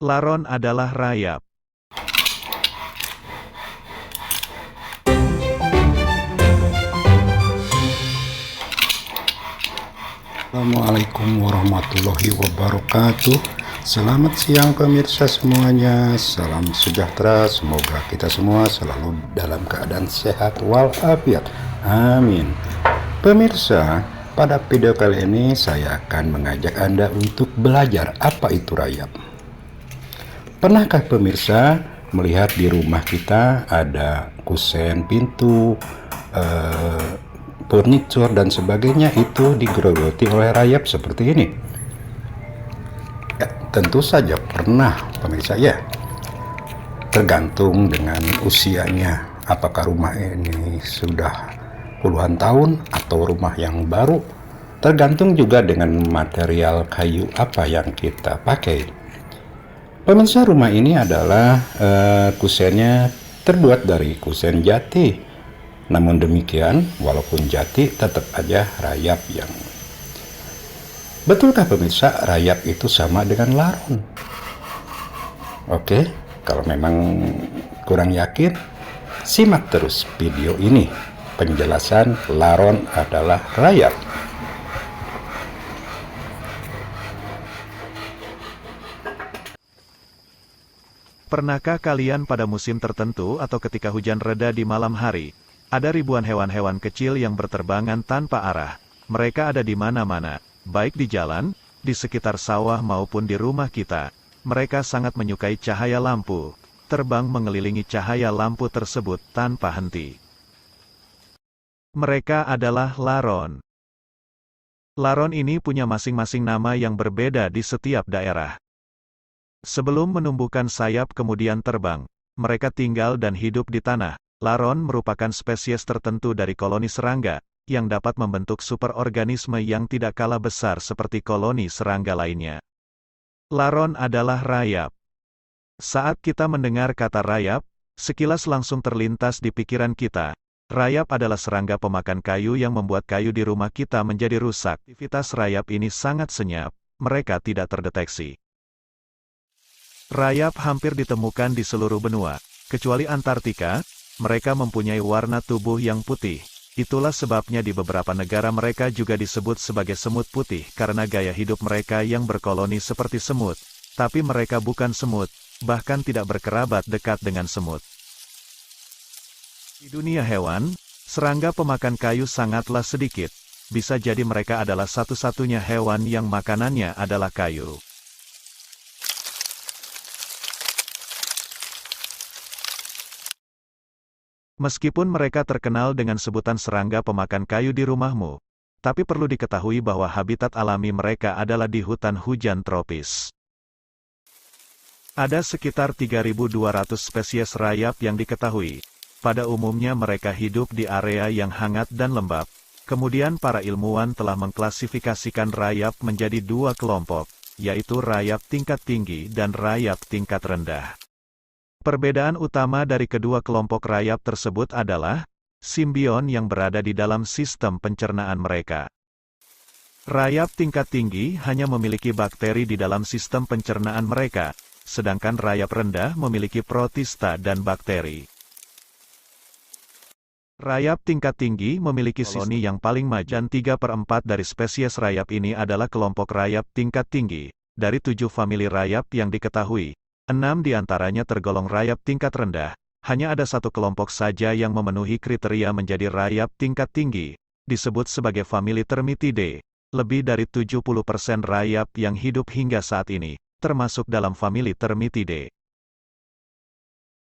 Laron adalah rayap. Assalamualaikum warahmatullahi wabarakatuh. Selamat siang pemirsa semuanya. Salam sejahtera. Semoga kita semua selalu dalam keadaan sehat walafiat. Amin. Pemirsa, pada video kali ini saya akan mengajak Anda untuk belajar apa itu rayap. Pernahkah pemirsa melihat di rumah kita ada kusen pintu, furniture dan sebagainya itu digerogoti oleh rayap seperti ini? Ya, tentu saja pernah pemirsa ya. Tergantung dengan usianya, apakah rumah ini sudah puluhan tahun atau rumah yang baru. Tergantung juga dengan material kayu apa yang kita pakai. Pemirsa, rumah ini adalah kusennya terbuat dari kusen jati. Namun demikian, walaupun jati, tetap aja rayap yang... Betulkah pemirsa, rayap itu sama dengan laron? Oke, kalau memang kurang yakin, simak terus video ini. Penjelasan laron adalah rayap. Pernahkah kalian pada musim tertentu atau ketika hujan reda di malam hari, ada ribuan hewan-hewan kecil yang berterbangan tanpa arah? Mereka ada di mana-mana, baik di jalan, di sekitar sawah maupun di rumah kita. Mereka sangat menyukai cahaya lampu, terbang mengelilingi cahaya lampu tersebut tanpa henti. Mereka adalah laron. Laron ini punya masing-masing nama yang berbeda di setiap daerah. Sebelum menumbuhkan sayap kemudian terbang, mereka tinggal dan hidup di tanah. Laron merupakan spesies tertentu dari koloni serangga, yang dapat membentuk superorganisme yang tidak kalah besar seperti koloni serangga lainnya. Laron adalah rayap. Saat kita mendengar kata rayap, sekilas langsung terlintas di pikiran kita. Rayap adalah serangga pemakan kayu yang membuat kayu di rumah kita menjadi rusak. Aktivitas rayap ini sangat senyap, mereka tidak terdeteksi. Rayap hampir ditemukan di seluruh benua, kecuali Antartika. Mereka mempunyai warna tubuh yang putih. Itulah sebabnya di beberapa negara mereka juga disebut sebagai semut putih karena gaya hidup mereka yang berkoloni seperti semut. Tapi mereka bukan semut, bahkan tidak berkerabat dekat dengan semut. Di dunia hewan, serangga pemakan kayu sangatlah sedikit. Bisa jadi mereka adalah satu-satunya hewan yang makanannya adalah kayu. Meskipun mereka terkenal dengan sebutan serangga pemakan kayu di rumahmu, tapi perlu diketahui bahwa habitat alami mereka adalah di hutan hujan tropis. Ada sekitar 3.200 spesies rayap yang diketahui. Pada umumnya mereka hidup di area yang hangat dan lembab. Kemudian para ilmuwan telah mengklasifikasikan rayap menjadi dua kelompok, yaitu rayap tingkat tinggi dan rayap tingkat rendah. Perbedaan utama dari kedua kelompok rayap tersebut adalah simbion yang berada di dalam sistem pencernaan mereka. Rayap tingkat tinggi hanya memiliki bakteri di dalam sistem pencernaan mereka, sedangkan rayap rendah memiliki protista dan bakteri. Rayap tingkat tinggi memiliki koloni yang paling maju dan 3/4 dari spesies rayap ini adalah kelompok rayap tingkat tinggi. Dari 7 famili rayap yang diketahui, 6 diantaranya tergolong rayap tingkat rendah. Hanya ada satu kelompok saja yang memenuhi kriteria menjadi rayap tingkat tinggi, disebut sebagai famili Termitidae. Lebih dari 70% rayap yang hidup hingga saat ini, termasuk dalam famili Termitidae.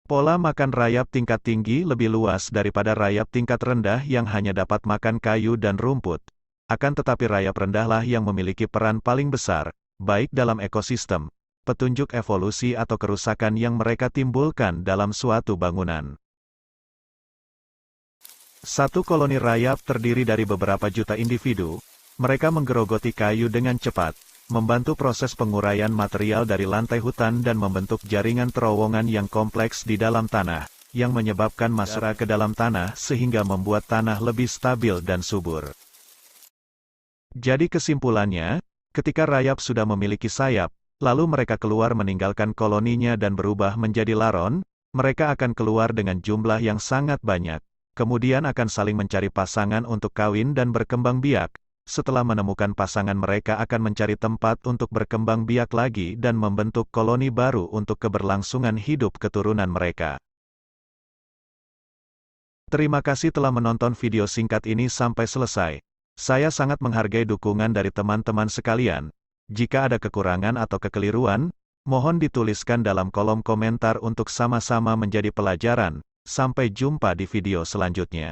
Pola makan rayap tingkat tinggi lebih luas daripada rayap tingkat rendah yang hanya dapat makan kayu dan rumput. Akan tetapi rayap rendahlah yang memiliki peran paling besar, baik dalam ekosistem, petunjuk evolusi atau kerusakan yang mereka timbulkan dalam suatu bangunan. Satu koloni rayap terdiri dari beberapa juta individu. Mereka menggerogoti kayu dengan cepat, membantu proses penguraian material dari lantai hutan dan membentuk jaringan terowongan yang kompleks di dalam tanah, yang menyebabkan masuk ke dalam tanah sehingga membuat tanah lebih stabil dan subur. Jadi kesimpulannya, ketika rayap sudah memiliki sayap, Lalu mereka keluar meninggalkan koloninya dan berubah menjadi laron. Mereka akan keluar dengan jumlah yang sangat banyak. Kemudian akan saling mencari pasangan untuk kawin dan berkembang biak. Setelah menemukan pasangan, mereka akan mencari tempat untuk berkembang biak lagi dan membentuk koloni baru untuk keberlangsungan hidup keturunan mereka. Terima kasih telah menonton video singkat ini sampai selesai. Saya sangat menghargai dukungan dari teman-teman sekalian. Jika ada kekurangan atau kekeliruan, mohon dituliskan dalam kolom komentar untuk sama-sama menjadi pelajaran. Sampai jumpa di video selanjutnya.